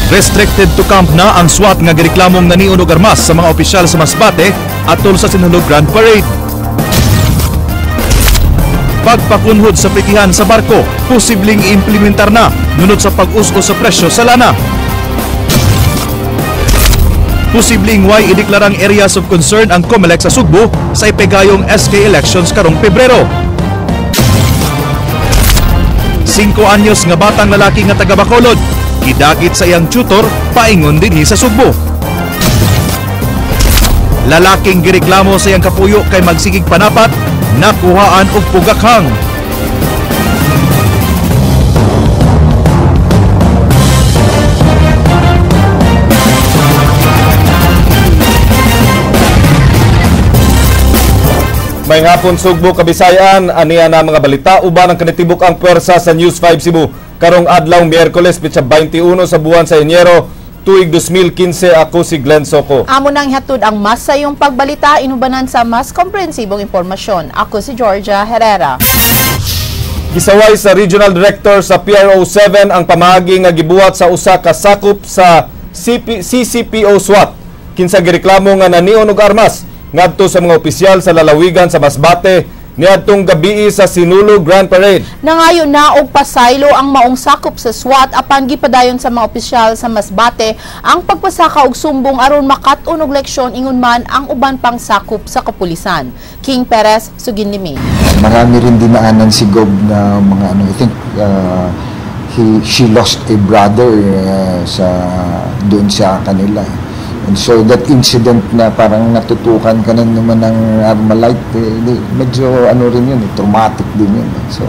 Restricted to camp na ang SWAT nga gireklamong naniun og armas sa mga opisyal sa Masbate atol sa Sinulog Grand Parade. Pagpakunhod sa prikihan sa barko, posibleng i-implementar na nunod sa pag-us-us sa presyo sa lana. Posibleng way ideklarang areas of concern ang COMELEC sa Sugbo sa ipegayong SK elections karong Pebrero. 5 anyos nga batang lalaki nga taga Bacolod, gidagit sa iyang tutor paingon dinhi sa Sugbo. Lalaking gireklamo sa iyang kapuyo kay magsigig panapat, nakuhaan og pugakhang. May ngapon Sugbo, Kabisayan, aniya na mga balita, uban ang kanitibok ang pwersa sa News 5 Cebu. Karong adlaw Miyerkules, pitsa 21 sa buwan sa Enyero, tuig 2015, ako si Glenn Soco. Amo nang hatod ang mas sa iyong pagbalita, inubanan sa mas komprehensibong impormasyon. Ako si Georgia Herrera. Gisaway sa Regional Director sa PRO7 ang pamagi nga gibuhat sa usa ka sakop sa CCPO SWAT. Kinsa gireklamo nga nanion og armas ngadto sa mga opisyal sa lalawigan sa Masbate niadtong gabii sa Sinulog Grand Parade. Nangayo na og pasaylo ang maong sakop sa SWAT apan gipadayon sa mga opisyal sa Masbate ang pagpasaka og sumbong aron makat-on og leksyon ingon man ang uban pang sakop sa kapulisan. King Perez, Suginlimi. Marami rin dinaanan si Gob na mga I think she lost a brother doon sa kanila. And so that incident na parang natutukan ka na naman ng Armalite, medyo rin yun, traumatic din yun. So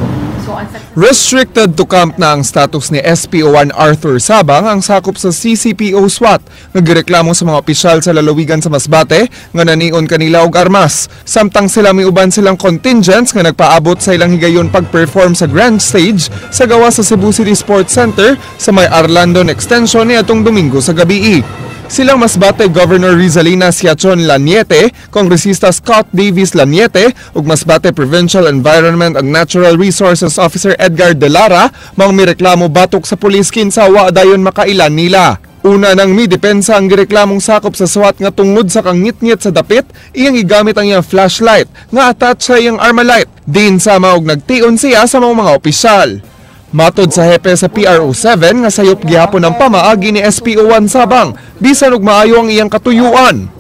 restricted to camp na ang status ni SPO1 Arthur Sabang ang sakop sa CCPO SWAT. Nagreklamo sa mga opisyal sa lalawigan sa Masbate nga nanion kanila og armas. Samtang sila miuban silang contingents nga nagpaabot sa ilang higayon pag-perform sa grand stage sa gawa sa Cebu City Sports Center sa may Arlandon Extension niadtong Domingo sa gabii. Silang Masbate Governor Rizalina Siachon Laniete, Kongresista Scott Davis Laniete, ug Masbate Provincial Environment and Natural Resources Officer Edgar De Lara, mga mireklamo batok sa pulis kinsa wa dayon makailan nila. Una nang midepensa ang gireklamong sakop sa SWAT nga tungod sa kangit-ngit sa dapit, iyang igamit ang iyang flashlight nga attach sa iyang Armalite. Din sama og nagtion siya sa mga opisyal. Matod sa hepe sa PRO7 nga sayop gihapon ang pamaagi ni SPO1 Sabang, bisan og maayo ang iyang katuyuan.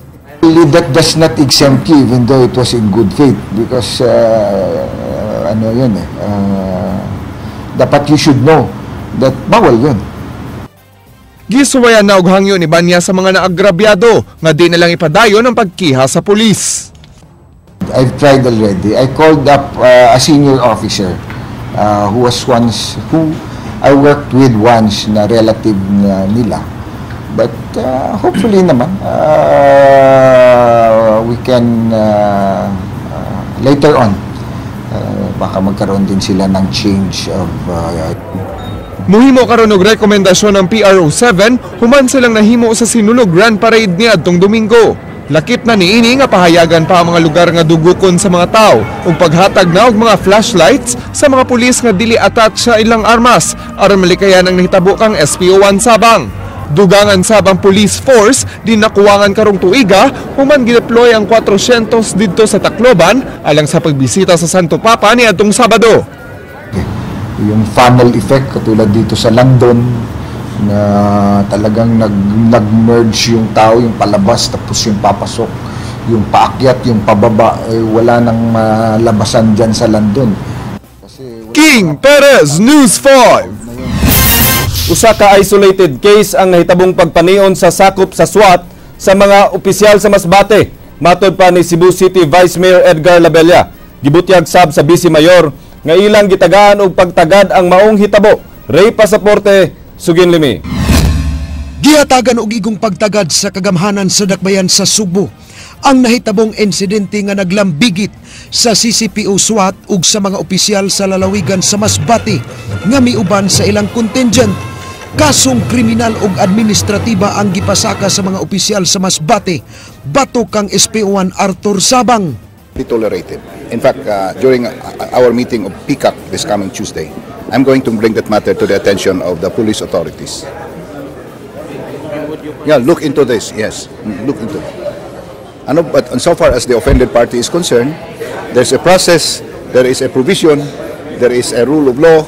That does not exempt you even though it was in good faith because dapat you should know that bawal yun. Gisuwayan na og hangyo ni Banya sa mga naagrabyado nga di na lang ipadayon ang pagkiha sa pulis. I've tried already. I called up a senior officer who I worked with once na relative nila. But hopefully naman we can later on baka magkaroon din sila ng change of Muhimo karon og rekomendasyon ng PRO7 human silang nahimo sa Sinulog Grand Parade niadtong Domingo. Lakip na niini nga pahayagan pa ang mga lugar nga dugukon sa mga tao ug paghatag na og mga flashlights sa mga pulis nga dili attach sa ilang armas aron malikayan ang nahitabo kang SPO1 Sabang. Dugangan sabang police force din nakuwangan karong tuiga human gideploy ang 400 didto sa Tacloban alang sa pagbisita sa Santo Papa niadtong Sabado. Yung funnel effect katulad dito sa London na talagang nag-merge yung tao, yung palabas tapos yung papasok, yung paakyat, yung pababa, wala nang malabasan dyan sa London. King Perez, News 5. Usa ka isolated case ang nahitabong pagpanion sa sakop sa SWAT sa mga opisyal sa Masbate. Matod pa ni Cebu City Vice Mayor Edgar Labella, gibutyag sab sa Vice Mayor nga ilang gitagaan og pagtagad ang maong hitabo. Ray Pasaporte, Suginlimi. Gihatagan og igong pagtagad sa kagamhanan sa dakbayan sa Sugbo ang nahitabong insidente nga naglambigit sa CCPO SWAT ug sa mga opisyal sa lalawigan sa Masbate nga miuban sa ilang contingent. Kasong kriminal ug administratiba ang gipasaka sa mga opisyal sa Masbate batok kang SPO1 Arthur Sabang. Tolerated. In fact, during our meeting of PICAC this coming Tuesday, I'm going to bring that matter to the attention of the police authorities. Yeah, look into this. Yes, look into it. But so far as the offended party is concerned, there's a process, there is a provision, there is a rule of law.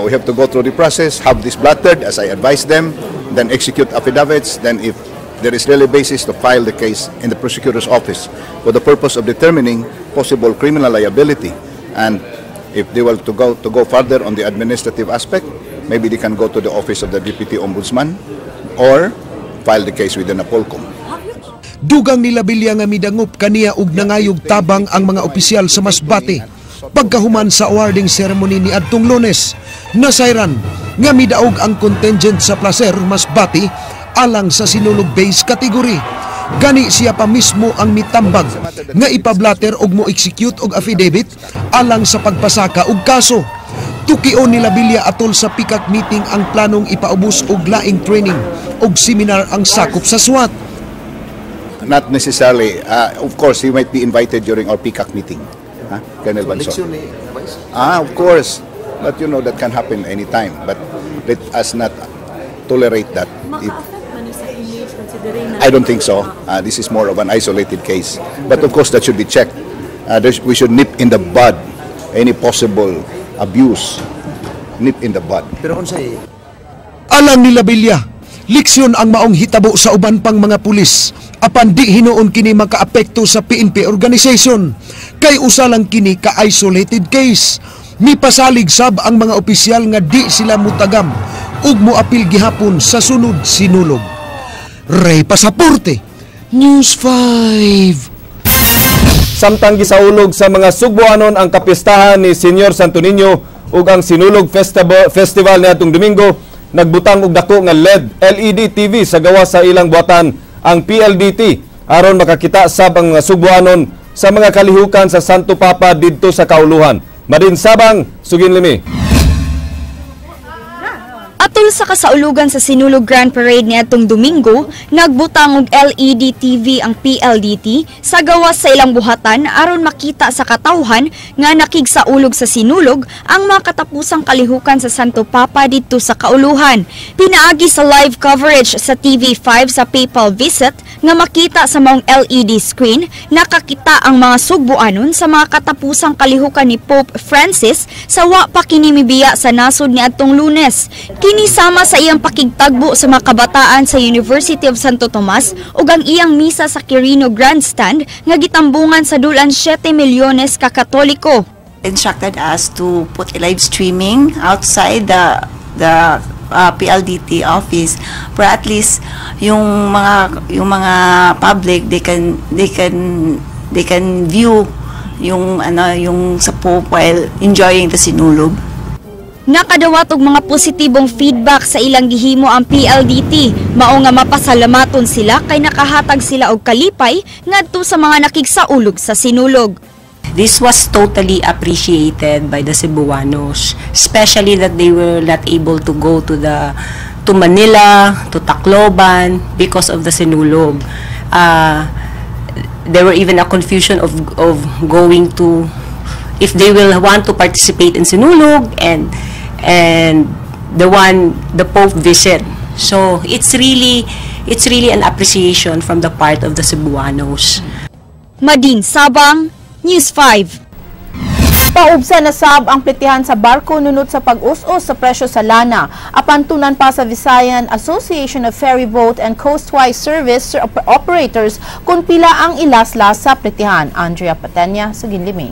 We have to go through the process, have this blotted as I advise them, then execute affidavits, then if there is really basis to file the case in the prosecutor's office for the purpose of determining possible criminal liability. And if they were to go further on the administrative aspect, maybe they can go to the office of the Deputy Ombudsman or file the case within a Polcom. Dugang nila Bilya nga midangup kaniya ug nangayog tabang ang mga opisyal sa Masbate. Pagkahuman sa awarding ceremony ni adtong Lunes, nasayran nga midaog ang contingent sa Placer Masbate alang sa sinulog base category. Gani siya pa mismo ang mitambag nga ipablater og mo execute og affidavit alang sa pagpasaka og kaso. Tukion nila Bilya atol sa PICAC meeting ang planong ipaubos og laing training og seminar ang sakop sa SWAT. Not necessarily. Of course, he might be invited during our PICAC meeting. Colonel Banso. Of course. But you know, that can happen anytime. But let us not tolerate that. I don't think so. This is more of an isolated case. But of course, that should be checked. We should nip in the bud any possible abuse. Nip in the bud. Alang nila Bilya, leksyon ang maong hitabo sa uban pang mga pulis. Apan di hinuon kini makaapekto sa PNP organization. Kay usa lang kini ka isolated case. Mipasalig sab ang mga opisyal nga di sila mutagam ug moapil gihapon sa sunod sinulog. Ray Pasaporte, News 5. Samtang gisaulog sa mga Sugboanon ang kapistahan ni Senyor Santo Niño ug ang Sinulog Festival niadtong Domingo, nagbutang og dako nga LED TV sa gawa sa ilang buhatan ang PLDT aron makakita sab ang mga Sugboanon sa mga kalihukan sa Santo Papa didto sa kauluhan. Madin Sabang, Sugin Limi. Atol sa kasaulugan sa Sinulog Grand Parade niadtong Domingo, nagbutang og LED TV ang PLDT sa gawas sa ilang buhatan aron makita sa katawhan nga nakigsaulog sa sinulog ang mga katapusang kalihukan sa Santo Papa didto sa kauluhan. Pinaagi sa live coverage sa TV5 sa PayPal visit nga makita sa maong LED screen nakakita ang mga Sugboanon sa mga katapusang kalihukan ni Pope Francis sa wa pa kini mibiya sa nasod niadtong Lunes. Kini sama sa iyang pakigtagbo sa mga kabataan sa University of Santo Tomas ug ang iyang misa sa Quirino Grandstand nga gitambungan sa dulan 7 milyones ka Katoliko. Instructed us to put a live streaming outside the PLDT office for at least yung mga public they can view yung sa Pope while enjoying the sinulog. Nakadawat og mga positibong feedback sa ilang gihimo ang PLDT. Mao nga mapasalamaton sila kay nakahatag sila og kalipay ngadto sa mga nakigsaulog sa sinulog. This was totally appreciated by the Cebuanos, especially that they were not able to go to Manila, to Tacloban because of the sinulog. There were even a confusion of going to, if they will want to participate in sinulog and the Pope visit. So it's really an appreciation from the part of the Cebuanos. Madin Sabang, News 5. Paubsa na sab ang plitihan sa barko nunot sa pag-us-us sa presyo sa lana. Apan tunan pa sa Visayan Association of Ferry Boat and Coastwise Service Operators kung pila ang ilaslas sa plitihan. Andrea Patenya, Suginlimi.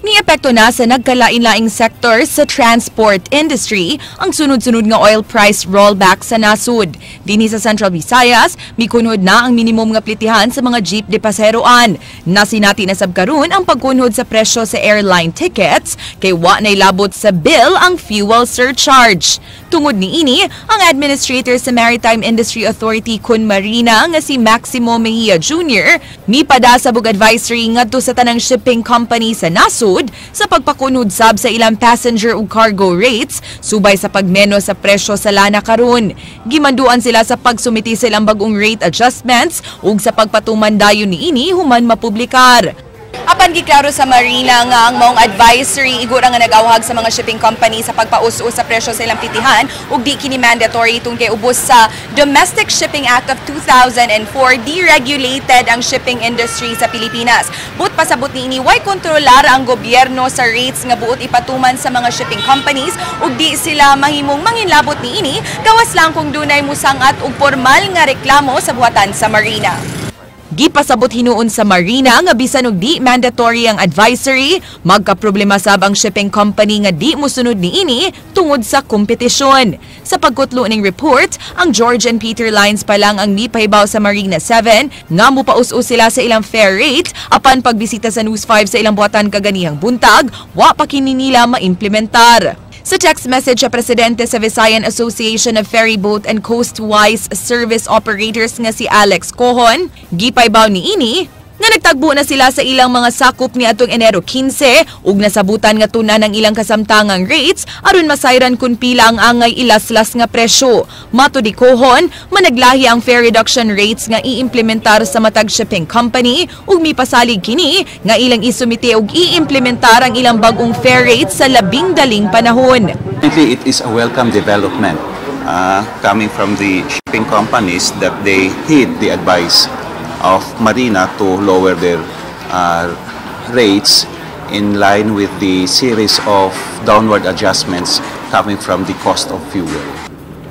Ni-epekto na sa nagkalain-laing sector sa transport industry ang sunod-sunod nga oil price rollback sa nasud. Dinhi sa Central Visayas, mikunhod na ang minimum nga plitihan sa mga jeep de paseroan. Nasinati na sab karon ang pagkunhod sa presyo sa airline tickets kay wa nay labot sa bill ang fuel surcharge. Tungod niini, ang Administrator sa Maritime Industry Authority Kun Marina nga si Maximo Mejia Jr. mipadasab og advisory ngadto sa tanang shipping company sa nasud sa pagpakunhod sab sa ilang passenger ug cargo rates subay sa pagmeno sa presyo sa lana karon. Gimanduan sila sa pagsumiti silang bag-ong rate adjustments ug sa pagpatuman dayon niini human mapublikar. Apan giklaro sa Marina nga ang maong advisory igura nga nag-awhag sa mga shipping company sa pagpaus-us sa presyo sa ilang plitihan ug di kini mandatory tungkol ubos sa Domestic Shipping Act of 2004 deregulated ang shipping industry sa Pilipinas. But pasabot ni ini way kontrolar ang gobyerno sa rates nga buot ipatuman sa mga shipping companies ug di sila mahimong manginlabot ni ini gawas lang kung dunay musangat og formal nga reklamo sa buhatan sa Marina. Gipasabot hinuon sa Marina nga bisan og di mandatory ang advisory, magkaproblema sab ang shipping company nga di mosunod niini tungod sa kompetisyon. Sa pagkutlo ning report, ang George and Peter Lines pa lang ang nipahibaw sa Marina 7 nga mupaus-us sila sa ilang fare rate apan pagbisita sa News 5 sa ilang buhatan kaganihang buntag, wa pa kini nila maimplementar. Sa text message sa presidente sa Visayan Association of Ferry Boat and Coastwise Service Operators nga si Alex Cohon, gipaybaw ni ini nga nagtagbo na sila sa ilang mga sakop ni atong Enero 15 ug nasabutan nga tuna ng ilang kasamtangang rates aron masayran kun pila ang angay ilaslas nga presyo. Mato di Cohon, managlahi ang fare reduction rates nga iimplementar sa matag shipping company ug mipasalig kini nga ilang isumite ug iimplementar ang ilang bagong fare rates sa labing daling panahon. It is a welcome development coming from the shipping companies that they heed the advice of Marina to lower their rates in line with the series of downward adjustments coming from the cost of fuel.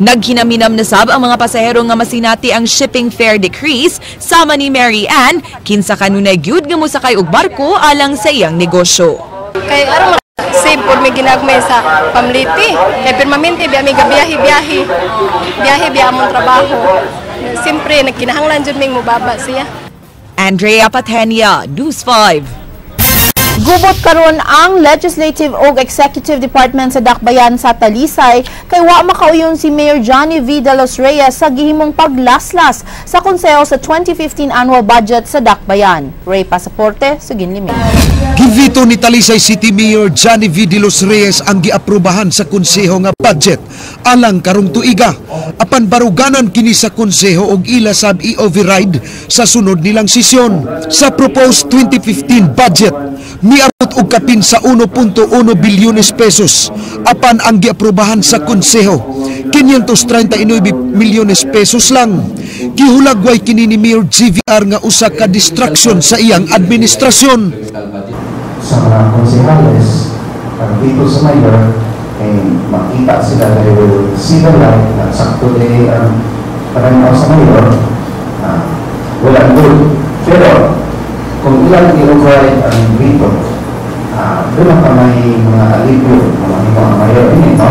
Naghinaminam na sab ang mga pasahero nga masinati ang shipping fare decrease sama ni Mary Ann kinsa kanunay gyud nga mosakay og barko alang sa iyang negosyo. Kay aron save pod mi ginagmay sa pamliti. Kay permanente biya mi biyahe among trabaho. Siyempre, nagkinahanglan dyan may mubaba siya. Andrea Patenia, News 5. Gubot karon ang Legislative ug Executive Department sa Dakbayan sa Talisay kay wa makauyon si Mayor Johnny V. De Los Reyes sa gihimong paglaslas sa konseho sa 2015 annual budget sa Dakbayan. Ray Pasaporte, Sugin Limit. Givito ni Talisay City Mayor Johnny V. De Los Reyes ang giaprubahan sa konseho nga budget alang karong tuiga. Apan baruganan kini sa konseho og ila sab i-override sa sunod nilang sesyon. Sa proposed 2015 budget, miabot og kapin sa 1.1 bilyones pesos. Apan ang giaprubahan sa konseho, 539 milyones pesos lang. Gihulagway kini ni Mayor GVR nga usa ka distraction sa iyang administrasyon. Sa mga konsehales, dito sa mayor, makita sila na they will see the light na sakto din ang parang sa mayor, wala good. Pero, kung ilang i-override ang dito, doon pa may mga alibyo, mga mayor ini, no?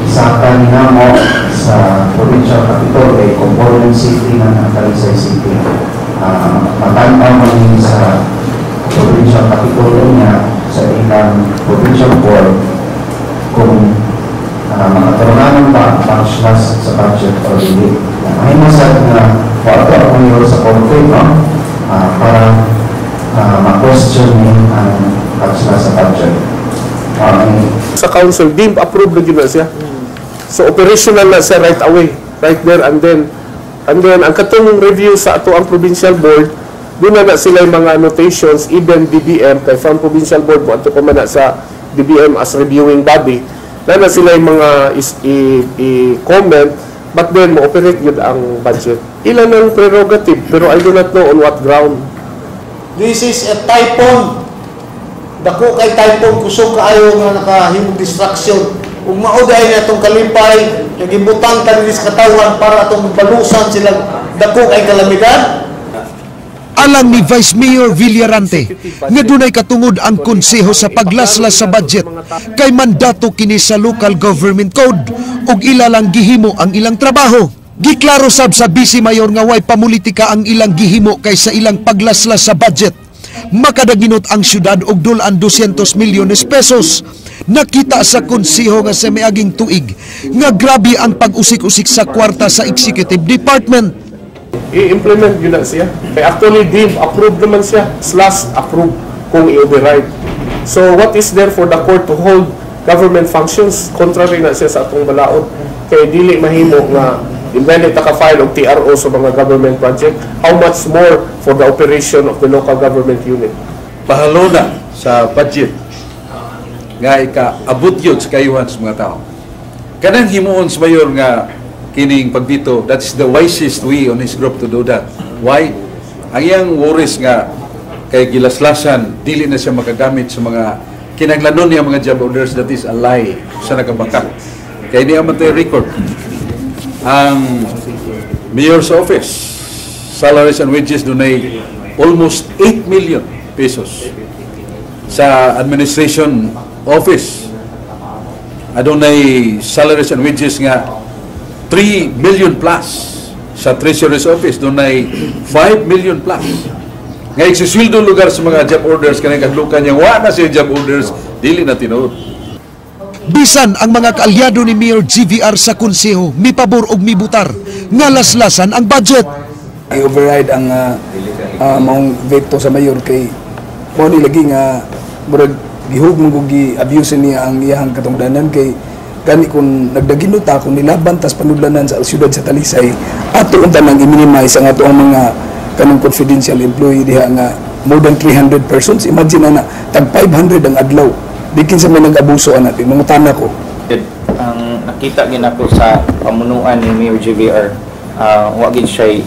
Isakan na mo sa provincial capital kay component city ng Talisay City. Matanda mo sa provincial capital niya sa ilang provincial board kung makaturunan ba ang slas sa budget o hindi. May masad na wato ang mayor sa konti, no? Para ma-question ang slas sa budget. Sa council, deemed approved na gina siya. So operational na siya right away, right there and then ang katong review sa ato ang provincial board, doon na sila yung mga annotations, even DBM, kay from provincial board mo, ato pa man sa DBM as reviewing body, na sila yung mga i-comment, but then mo-operate yun ang budget. Ilan ang prerogative, pero I do not know on what ground. This is a typhoon. Dako kay typhoon, kusog kaayo nga nakahimong distraction. Kung mauday na itong kalipay, nagibutang tanis katawan para itong balusan silang dako kay kalamidad. Alang ni Vice Mayor Villarante nga dunay katungod ang konseho sa paglaslas sa budget kay mandato kini sa local government code ug ilalang gihimo ang ilang trabaho. Giklaro sab sa Vice Mayor nga way pamulitika ang ilang gihimo kaysa ilang paglaslas sa budget. Makadaginot ang syudad og dulan 200 milyones pesos. Nakita sa konseho nga sa miaging tuig nga grabe ang pag-usik-usik sa kwarta sa executive department. I-implement yun na siya. Actually, deemed approved naman siya, /approved kung i-override. So, what is there for the court to hold government functions? Contrary na siya sa atong balaod. Kaya dili mahimo nga Invented naka-file og TRO sa mga government project. How much more for the operation of the local government unit? Pahalo na sa budget nga ika-abot yun sa kayuhan sa mga tao. Kanang himuon sa mayor nga kining pagdito, that is the wisest way on his group to do that. Why? Ang iyang worries nga kay gilaslasan, dili na siya makagamit sa mga kinaglanon niya mga job orders, that is a lie sa nakabangka. Kaya niya matay record. Ang mayor's office, salaries and wages dunay almost 8 million pesos. Sa administration office, adunay salaries and wages nga 3 million plus. Sa treasurer's office, dunay 5 million plus. Nga iksisweldo lugar sa mga job orders, kanang kadlukan niya, wala na siya job orders, dili na tinuod. Bisan ang mga kaalyado ni Mayor GVR sa konseho mipabor og mibutar nga laslasan ang budget. I-override ang maong veto sa mayor kay mo ni lagi nga murag gihugmong og gi-abuse niya ang iyang katungdanan kay kani kung nagdaginuta kung nilaban tas panudlanan sa siyudad sa Talisay ato unta nang i-minimize ang ato ang mga kanang confidential employee diha nga more than 300 persons. Imagine na tag 500 ang adlaw. Dikin sa may nag-abuso natin, mangutana ko. Ang nakita gin ako sa pamunuan ni Mayor GVR, wagin siya,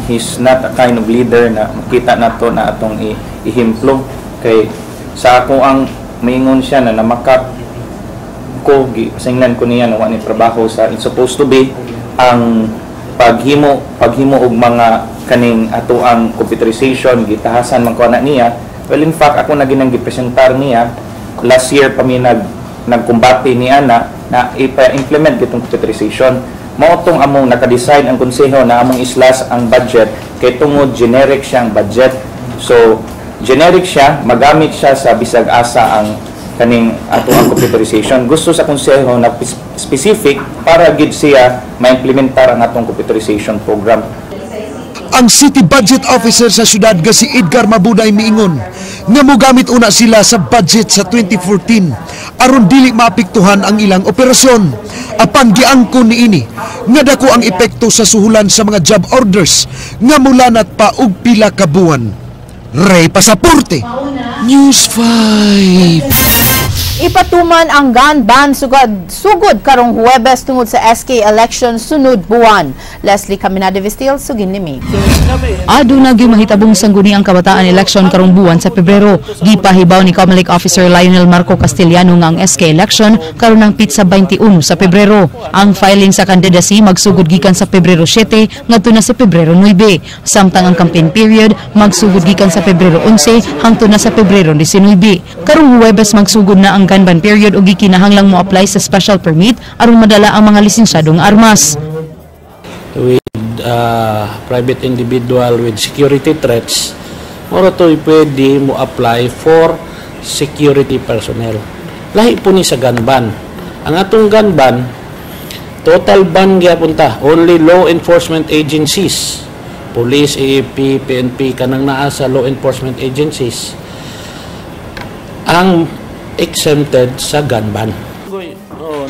he's not a kind of leader na makita nato na atong ihimplo. Kay sa ako ang maingon siya na namakap ko, singnan ko niya na wani trabaho sa it's supposed to be ang paghimo og mga kaning ato ang computerization, gitahasan man ko na niya. Well, in fact, ako na ginang gipresentar niya last year pa mi nagkumbati ni ana na ipa-implement itong computerization. Mao tong among naka-design ang konseho na among islas ang budget kay tungod generic siyang budget. So generic siya, magamit siya sa bisag asa ang kaning ato ang computerization. Gusto sa konseho na specific para gid siya ma-implementar ang atong computerization program. Ang City Budget Officer sa syudad nga si Edgar Mabuday miingon nga mogamit una sila sa budget sa 2014 aron dili maapektuhan ang ilang operasyon. Apan giangkon niini nga dako ang epekto sa suhulan sa mga job orders nga mulanat pa og pila ka buwan. Ray Pasaporte, News 5. Ipatuman ang gun ban sugod karong Huwebes tungod sa SK election sunod buwan. Leslie Caminade Vistil, sugin ni May. Aduna gyud mahitabong sangguni ang kabataan election karong buwan sa Pebrero. Gipahibaw ni Comelec Officer Lionel Marco Castellano nga ang SK election karon ng pitsa 21 sa Pebrero. Ang filing sa candidacy magsugod gikan sa Pebrero 7 ngadto na sa Pebrero 9. Samtang ang campaign period magsugod gikan sa Pebrero 11 hangtod na sa Pebrero 19. Karong Huwebes magsugod na ang gun ban period ug gikinahanglang mo apply sa special permit aron madala ang mga lisensyadong armas. With private individual with security threats, moro to pwede mo apply for security personnel. Lahi po ni sa gun ban. Ang atong gun ban, total ban gyapon ta, only law enforcement agencies, police, AFP, PNP kanang naa sa law enforcement agencies ang exempted sa gun ban.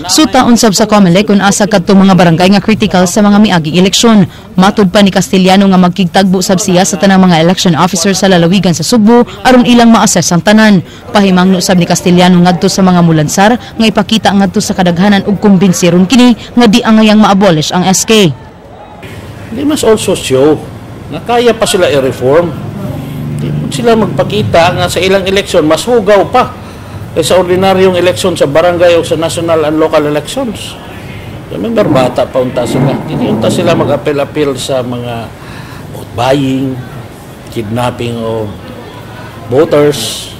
Suta unsab sa Comelec kun asa kadto mga barangay nga critical sa mga miaging eleksyon. Matud pa ni Castellano nga magkigtagbo sab siya sa tanang mga election officer sa lalawigan sa Sugbo aron ilang ma-assess ang tanan. Pahimangno sab ni Castellano ngadto sa mga mulansar nga ipakita ngadto sa kadaghanan ug kumbinsiron kini nga di angayang ma-abolish ang SK. They must also show na kaya pa sila i-reform. Di sila magpakita nga sa ilang eleksyon mas hugaw pa sa ordinaryong eleksyon sa barangay o sa national and local elections. Remember, bata pa unta sila. Hindi unta sila mag-appeal sa mga vote buying, kidnapping of voters.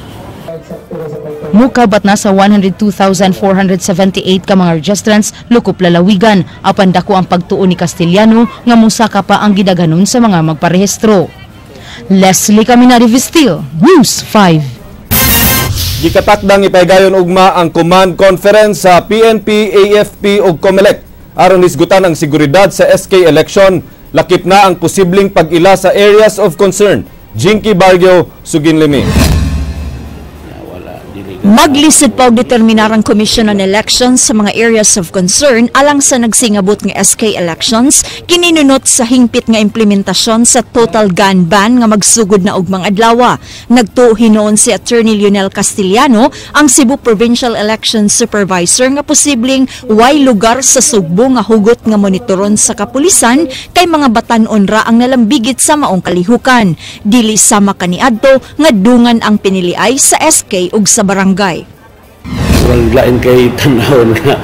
Mukabat na sa 102,478 ka mga registrants lukop lalawigan. Apan dako ang pagtuo ni Castellano nga musaka pa ang gidaghanon sa mga magparehistro. Leslie Caminade Vistil, News 5. Gikatakdang ipaygayon ugma ang command conference sa PNP, AFP ug Comelec aron isgutan ang seguridad sa SK election. Lakip na ang posibleng pag-ila sa areas of concern. Jinky Bargio, Sugin Limi. Maglisid pa og determinar ang Commission on Elections sa mga areas of concern alang sa nagsingabot nga SK elections kininunot sa hingpit nga implementasyon sa total gun ban nga magsugod na og mga adlaw. Nagtuo hinuon si Attorney Lionel Castiliano, ang Cebu Provincial Election Supervisor, nga posibleng way lugar sa Sugbo nga hugot nga monitoron sa kapulisan kay mga batan-on ra ang nalambigit sa maong kalihukan. Dili sama kaniadto nga dungan ang piniliay sa SK ug sa barangay. Walang lain kay tanawon nga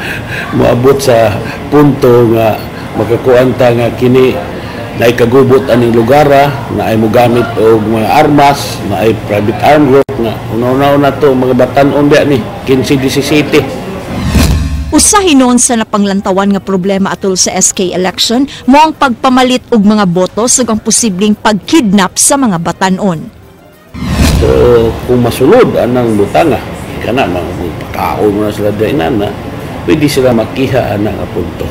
moabot sa punto nga makakuanta nga kini na ikagubot aning lugara na ay mogamit og mga armas, na ay private arm group nga una-una to mga batan-on dia ni 15-17. Usahin noon sa napanglantawan nga problema atol sa SK election mo ang pagpamalit og mga boto ug ang posibleng pagkidnap sa mga batan-on. So kung masulod anang butanga kana mga pagkaon mo na sila dainan na pwede sila makiha anang punto.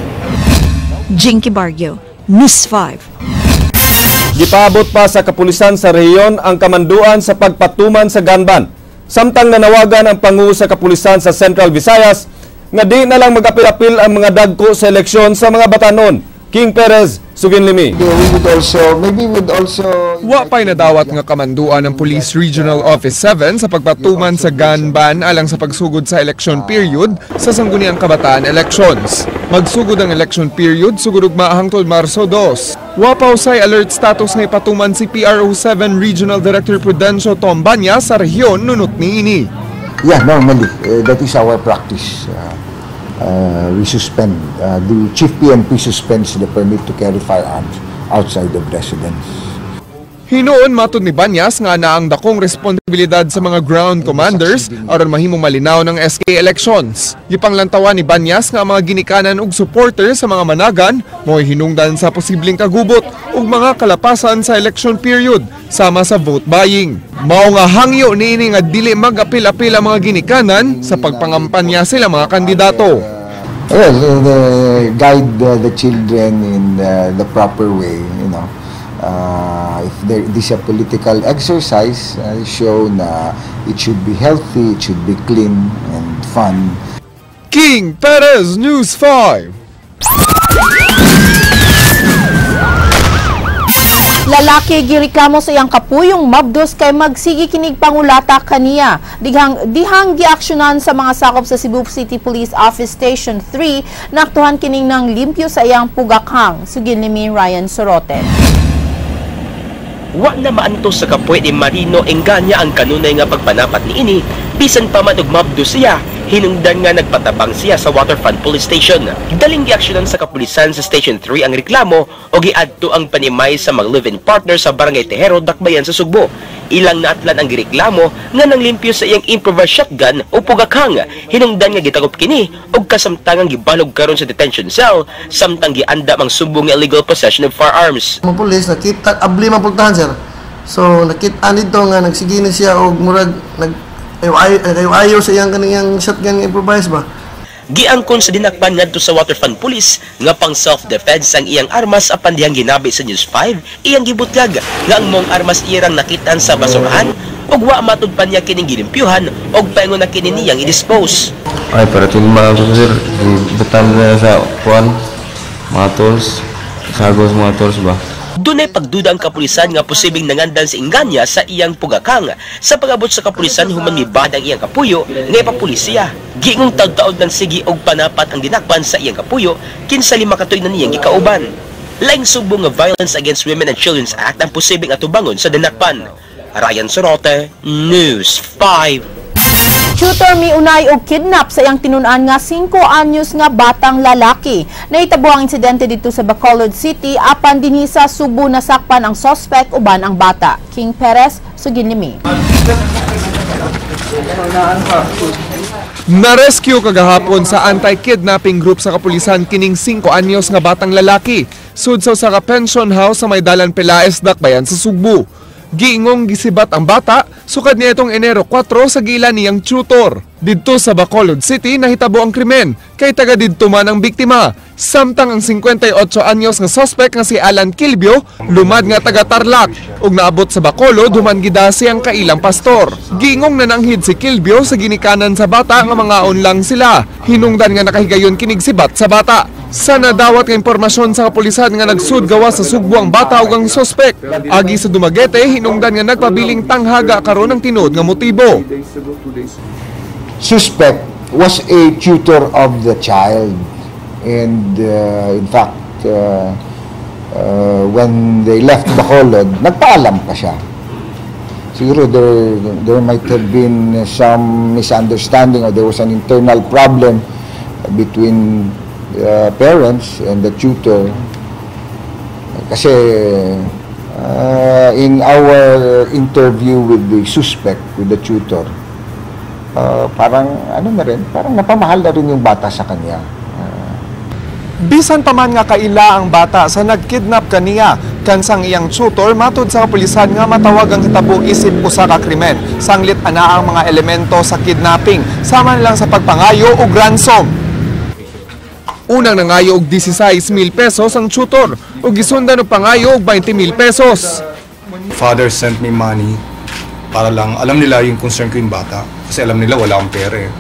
Jinky Barrio, News 5. Gipaabot pa sa kapulisan sa rehiyon ang kamanduan sa pagpatuman sa gun ban. Samtang nanawagan ang pangu sa kapulisan sa Central Visayas nga di na lang mag-apil-apil ang mga dagko sa eleksyon sa mga batanon. King Perez, Suginlimi. Wa pa'y nadawat nga kamanduan ng Police Regional Office 7 sa pagpatuman sa gun ban alang sa pagsugod sa election period sa Sangguniang Kabataan Elections. Magsugod ang election period sugod ugma hangtod Marso 2. Wa pa usay alert status nga ipatuman si PRO7 Regional Director Prudencio Tombanya sa rehiyon nunot niini. Yeah, normally that is our practice. We suspend, the Chief PNP suspends the permit to carry firearms outside of residence. Hinoon matud ni Banyas nga naang dakong responsibilidad sa mga ground commanders aron mahimong malinaw ng SK elections. Gipanglantawan ni Banyas nga mga ginikanan ug supporter sa mga managan mo'y hinungdan sa posibleng kagubot ug mga kalapasan sa election period sama sa vote buying. Mao nga hangyo niini nga dili mag-apil-apil ang mga ginikanan sa pagpangampanya sila mga kandidato. Well, guide the children in the proper way, you know. If this is a political exercise, show na it should be healthy, it should be clean and fun. King Perez, News 5. Lalaki gireklamo sa iyang kapuyong mabdos kay magsigi kinig pangulata kaniya. Dihang giaksyonan sa mga sakop sa Cebu City Police Office Station 3 naktuhan kining ng limpyo sa iyang pugakhang. Sugin ni Ryan Sorote. Wa na maantos sa kapuy ni Marino Enganya ang kanunay nga pagpanapat ni ini bisan pa man og mabdos siya. Hinungdan nga nagpatabang siya sa Waterfront Police Station. Daling giaksyonan sa kapulisan sa Station 3 ang reklamo o giadto ang panimay sa mga live-in partner sa Barangay Tejero, Dakbayan sa Sugbo. Ilang naatlan ang gireklamo nga nanglimpyo sa iyang improvised shotgun o pugakhang. Hinungdan nga gitagop kini og kasamtangang gibalog karon sa detention cell samtang gianda mang sumbong nga illegal possession of firearms. Mga pulis nakita abli man pugtahan sir. So nakita nito nga nagsige na siya og murag ayaw sa iyang kaniyang shotgun nga improvise ba? Giangkon sa dinakpan ngadto sa Waterfront Police nga pang self-defense ang iyang armas apan dihang ginabi sa News 5 iyang gibutlag nga ang mong armas irang nakitaan sa basurahan ug wa matud pa niya kining gilimpyuhan ug paingon na kini niyang i-dispose. Ay para tilma ko sir, ibutan na sa kuan mga tools, sagos mga tools ba. Dunay pagduda ang kapulisan nga posibleng nangandan si Enganya sa iyang pugakhang. Sa pag-abot sa kapulisan human mibad ang iyang kapuyo nga ipapulisya. Giingong taud-taud ng sigi og panapat ang dinakpan sa iyang kapuyo kinsa 5 ka tuig na niyang gikauban. Laing sumbong nga Violence Against Women and Children's Act ang posibleng atubangon sa dinakpan. Ryan Sorote, News 5. Tutor miunay og kidnap sa iyang tinun-an nga 5 anyos nga batang lalaki. Nahitabo ang insidente dito sa Bacolod City apan dinhi sa Subo nasakpan ang suspect uban ang bata. King Perez, Suginlimi. Na-rescue kagahapon sa anti-kidnapping group sa kapulisan kining 5 anyos nga batang lalaki sudso sa pension house sa Maydalan Pelaez, Dakbayan sa Sugbo. Giingong gisibat ang bata, sukad niya itong Enero 4 sa gila niyang tutor. Didto sa Bacolod City nahitabo ang krimen kay taga didto man ang biktima. Samtang ang 58 anyos nga suspect nga si Alan Kilbio lumad nga taga Tarlac ug naabot sa Bacolod human gidasi ang kailang pastor. Gingong nananghid si Kilbio sa ginikanan sa bata nga mga lang sila. Hinungdan nga nakahigayon kinig sibat sa bata. Sa nadawat nga impormasyon sa kapulisan nga nagsud gawa sa sugbo ang bata ug ang suspect. Agi sa Dumaguete hinungdan nga nagpabiling tanghaga karon ang tinud nga motibo. Suspect was a tutor of the child, and in fact when they left Bacolod, nagpaalam pa siya. Siguro there might have been some misunderstanding or there was an internal problem between parents and the tutor. Kasi in our interview with the suspect, with the tutor, parang napamahal na rin yung bata sa kanya. Bisan pa man nga kaila ang bata sa nagkidnap kaniya, kansang iyang tutor matud sa kapulisan nga matawag ang hitabo isip usa ka krimen. Sanglit ana ang mga elemento sa kidnapping, sama lang sa pagpangayo ug ransom. Unang nangayo og 16,000 pesos ang tutor ug gisundan og pangayo og 20,000 pesos. Father sent me money para lang alam nila yung concern ko yung bata kasi alam nila wala akong pera eh.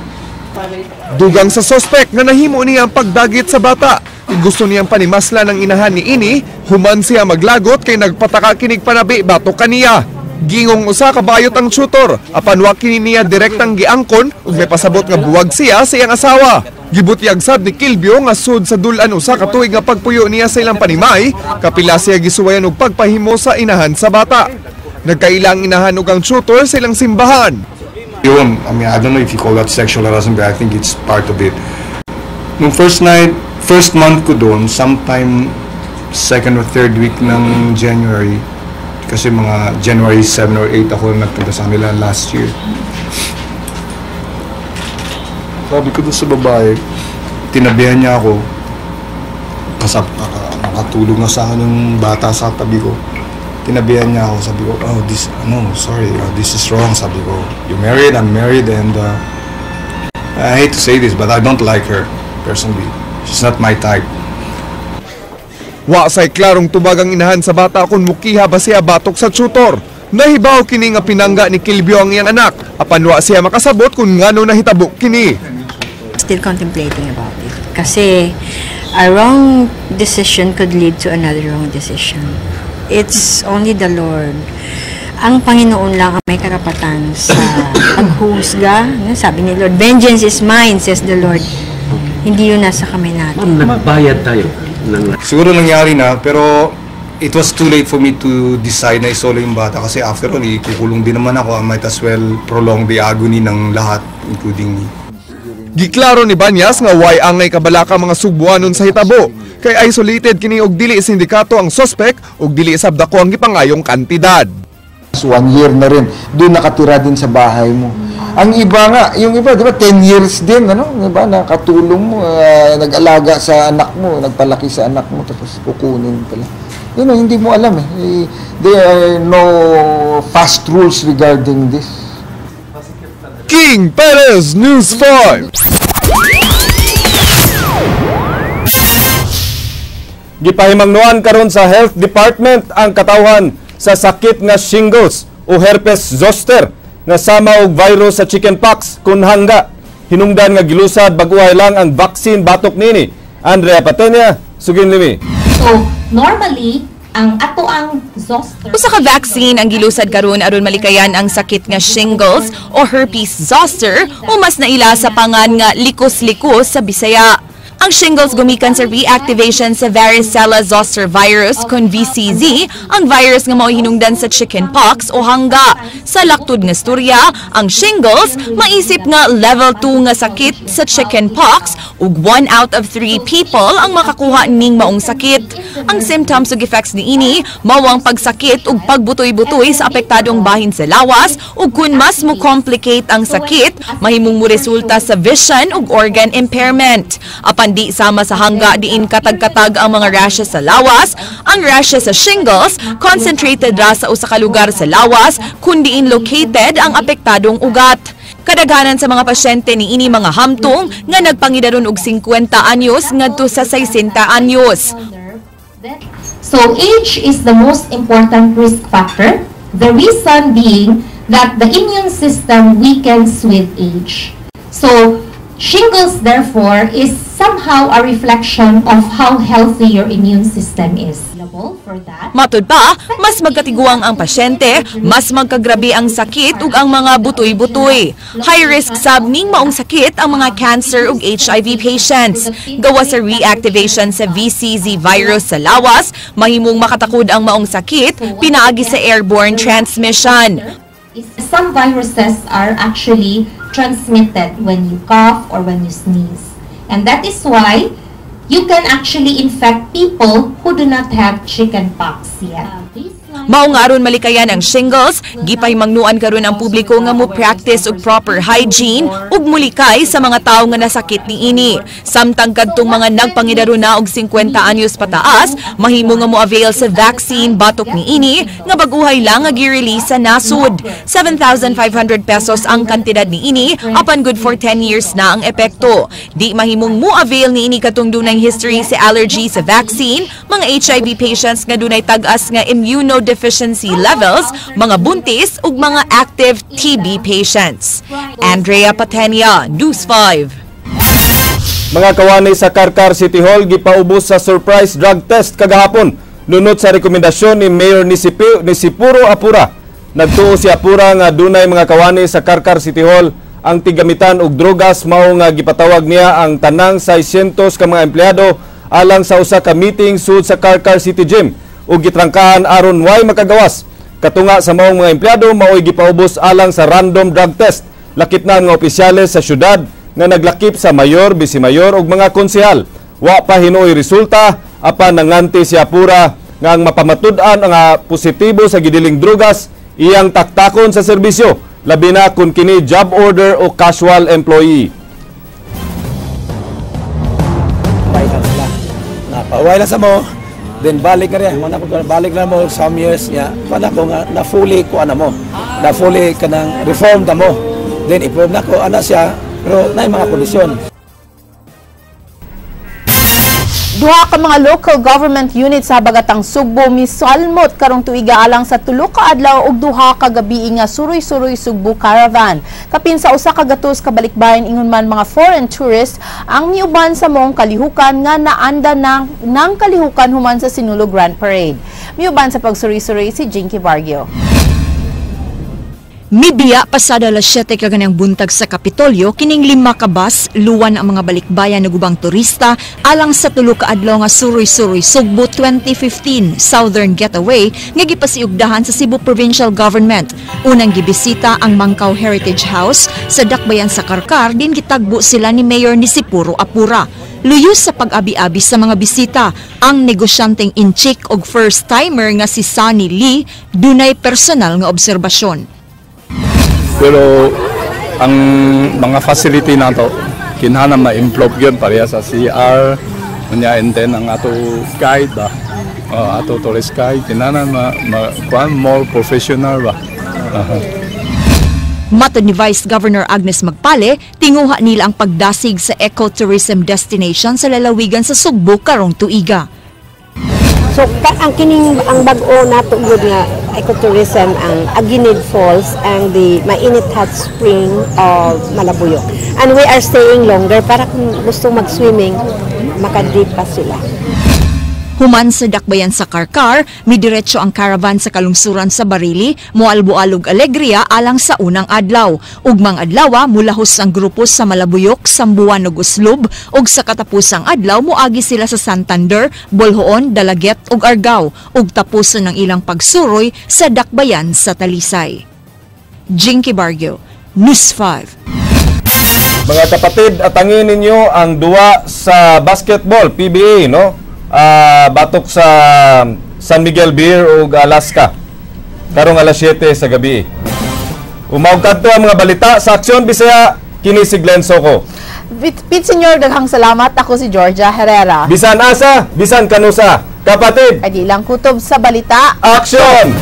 Dugang sa suspect na nahimo niya ang pagdagit sa bata. Gusto niyang panimasla ng inahan ni ini, human siya maglagot kay nagpataka kinig panabi batok kaniya. Gingong usa ka bayot ang tutor, apan wa kini niya direktang giangkon ug may pasabot nga buwag siya sa iyang asawa. Gibutyag sad ni Kilbio nga sud sa dulan usa ka tuig nga pagpuyo niya sa ilang panimay, kapila siya gisuwayan og pagpahimo sa inahan sa bata. Nagkailang inahan og ang tutor sa ilang simbahan. Yun, I mean, I don't know if you call that sexual harassment, but I think it's part of it. Nung first month ko doon, sometime second or third week ng January, kasi mga January 7 or 8 ako nagpunta sa kanila last year. Sabi ko doon sa babae, tinabihan niya ako, nakatulog na sa akin yung bata sa tabi ko. Tinabihan niya ako, sabi ko, this is wrong, sabi ko. You married, I'm married, and I hate to say this, but I don't like her, personally. She's not my type. Wa say klarong tubag ang inahan sa bata kung mukiha ba siya batok sa tutor. Nahibaw kini nga pinangga ni Kilbio ang iyang anak, apan wa siya makasabot kung ngano nahitabo kini. Still contemplating about it. Kasi a wrong decision could lead to another wrong decision. It's only the Lord. Ang Panginoon lang ang may karapatan sa paghusga. Sabi ni Lord, vengeance is mine, says the Lord. Hindi yun nasa kamay natin. Nagbayad tayo. Siguro nangyari na, pero it was too late for me to decide na isolo yung bata. Kasi after all, ikukulong din naman ako. I might as well prolong the agony ng lahat, including me. Giklaro ni Banyas nga way angay kabalaka mga Subuanon sa hitabo. Kay isolated kini og dili sindikato ang suspect ug dili sabdako ang gipangayong kantidad. 1 year na rin, doon nakatira din sa bahay mo. Ang iba nga, yung iba, di ba, 10 years din, diba, nakatulong mo, nag-alaga sa anak mo, nagpalaki sa anak mo, tapos kukunin pala. Yun, hindi mo alam eh. There are no fast rules regarding this. King Perez, News 5. Gipahimangnuan karon sa Health Department ang katawhan sa sakit nga shingles o herpes zoster nga sama og virus sa chickenpox kun hangga. Hinungdan nga gilusad baguhay lang ang vaccine batok nini. Andrea Patenia, sugin limi. So, normally ang ato ang zoster. Usa ka vaccine ang gilusad karon aron malikayan ang sakit nga shingles o herpes zoster o mas naila sa pangan nga likos-likos sa Bisaya. Ang shingles gumikan sa reactivation sa varicella zoster virus kon VCZ, ang virus nga mao hinungdan sa chickenpox o hangga. Sa laktod nga storya, ang shingles maisip nga level 2 nga sakit sa chickenpox ug 1 out of 3 people ang makakuha ning maong sakit. Ang symptoms ug effects niini mao ang pagsakit ug pagbutoy-butoy sa apektadong bahin sa lawas ug kun mas mo complicate ang sakit, mahimong mo resulta sa vision ug organ impairment. Apan di sama sa hangga diin katag-katag ang mga rashes sa lawas, ang rashes sa shingles concentrated ra sa usa ka lugar sa lawas kun diin located ang apektadong ugat. Kadaghanan sa mga pasyente ni ini mga hamtong nga nagpangidaron og 50 anyos ngadto sa 60 anyos. So age is the most important risk factor. The reason being that the immune system weakens with age. So shingles, therefore, is somehow a reflection of how healthy your immune system is. For that, Matud pa, mas magkatiguang ang pasyente, mas magkagrabe ang sakit ug ang mga butoy-butoy. High risk sab ning maong sakit ang mga cancer ug HIV patients. Gawa sa reactivation sa VCZ virus sa lawas, mahimong makatakod ang maong sakit pinaagi sa airborne transmission. some viruses are actually transmitted when you cough or when you sneeze. And that is why you can actually infect people who do not have chickenpox yet. Mao nga aron malikayan ang shingles, gipay mangnuan karon ang publiko nga mo practice og proper hygiene ug mulikay sa mga tawo nga nasakit niini. Samtang kadtong mga nagpangidaro na og 50 anyos pataas, mahimo nga mo avail sa vaccine batok niini nga baguhay lang nga gi-release sa nasud. 7,500 pesos ang kantidad niini apan good for 10 years na ang epekto. Di mahimong mo avail niini katong dunay history sa allergy sa vaccine, mga HIV patients nga dunay tag-as nga immunodeficiency levels, mga buntis ug mga active TB patients. Andrea Patenia, News 5. Mga kawani sa Karkar City Hall gipaubos sa surprise drug test kagahapon nunot sa rekomendasyon ni Mayor Nisipuro Apura. Nagtuo si Apura nga dunay mga kawani sa Karkar City Hall ang tigamitan og drogas, mao nga gipatawag niya ang tanang 600 ka mga empleyado alang sa usa ka meeting sud sa Karkar City Gym ug gitrangkahan aron way makagawas. Katunga sa maong mga empleyado maoy gipaubos alang sa random drug test. Lakip na nga opisyales sa syudad nga naglakip sa mayor, bisimayor ug mga konsehal. Wa pa hinuoy resulta apan nanganti si Apura nga ang mapamatud-an nga positibo sa gidiling drugas iyang taktakon sa serbisyo, labi na kun kini job order o casual employee. Napaway lang sa mo. Then balik na rin, balik na mo some years niya, para ko nga na-fully ko ano mo, na-fully ka ng reform na mo. Then i-prove na ko, ano siya, pero na yung mga kondisyon. Duha ka mga local government units sa Bagatang Sugbo misalmot karong tuiga alang sa tulo ka adlaw ug duha ka gabi nga suroy-suroy Sugbo caravan. Kapin sa usa ka gatos ka balikbayan ingon man mga foreign tourists ang miuban sa mong kalihukan nga naanda ng kalihukan human sa Sinulog Grand Parade. Miuban sa pagsuroy-suroy si Jinky Bargio. Mibiya pasada alas 7 kaganang buntag sa Kapitolyo, kining 5 ka bus, luwan ang mga balikbayan ng ubang turista alang sa tulo ka adlaw nga suroy-suroy Sugbo 2015 Southern Getaway nga gipasiugdahan sa Cebu Provincial Government. Unang gibisita ang Mangkaw Heritage House sa Dakbayan sa Karkar, din gitagbo sila ni Mayor Nisipuro Apura. Luyos sa pag-abi-abi sa mga bisita, ang negosyanteng inchik og first-timer nga si Sunny Lee dunay personal nga obserbasyon. Pero ang mga facility na to kinahanglan ma-improve yun pareha sa CR nya, and then ang ato guide ba ato tourist guide kinahanglan more professional ba. Matod ni Vice Governor Agnes Magpale, tinguha nila ang pagdasig sa ecotourism destination sa lalawigan sa Sugbo karong tuiga. So ang bag-o nato gud nga ecotourism ang Aguinid Falls and the Mainit Hot Spring of Malabuyok. And we are staying longer para kung gusto mag-swimming, makadip pa sila. Human sa Dakbayan sa Karkar, midiretso ang caravan sa kalungsuran sa Barili, moalbo-alog Alegria alang sa unang adlaw. Ugmang adlawa, mulahos ang grupo sa Malabuyok, Sambuan ug Uslob, ug sa katapusang adlaw, moagi sila sa Santander, Bolhoon, Dalaget ug Argao, ug tapuson ng ilang pagsuroy sa Dakbayan sa Talisay. Jinky Bargio, News 5. Mga kapatid, atangin ninyo ang duwa sa basketball, PBA, no? Batok sa San Miguel Beer o Alaska karong alas 7 sa gabi. Umawag kadto ang mga balita sa Aksyon Bisaya, kini si Glenn Soco. Pit Senyor, daghang salamat. Ako si Georgia Herrera. Bisan asa, bisan kanusa, kapatid. Kadi lang kutob sa balita. Aksyon!